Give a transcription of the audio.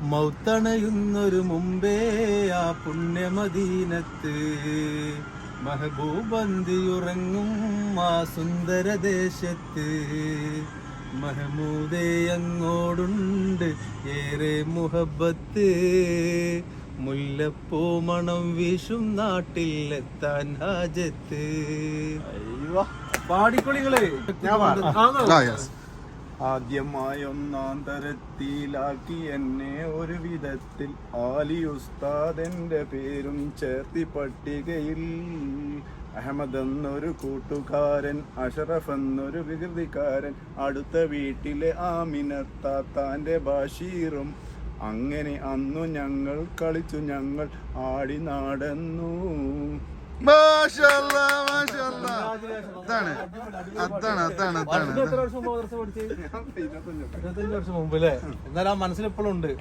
മൗത്തണയുന്നൊരു മുമ്പേ ആ പുണ്യമദീനത്ത് മെഹബൂബന്തിയുറങ്ങും ആ സുന്ദരദേശത്ത് മഹമൂദേ അങ്ങോടുണ്ട് ഏറെ മുഹബത്ത് മുല്ലപ്പൂ മണം വീശും നാട്ടിലെത്താൻ ഹാജത്ത്. പാടിക്കൊളികളെ ആദ്യമായി ഒന്നാം തരത്തിലാക്കി എന്നെ ഒരു വിധത്തിൽ ആലി ഉസ്താദ് എന്റെ പേരും ചേർത്തി പട്ടികയിൽ. അഹമ്മദ് എന്നൊരു കൂട്ടുകാരൻ, അഷറഫ് എന്നൊരു വികൃതിക്കാരൻ, അടുത്ത വീട്ടിലെ ആമിനത്താത്താന്റെ ബഷീറും. അങ്ങനെ അന്നു ഞങ്ങൾ കളിച്ചു, ഞങ്ങൾ ആടി നടന്നു. വർഷം മുമ്പ് അല്ലേ? എന്നാലും ആ മനസ്സിലെപ്പോഴും ഉണ്ട്.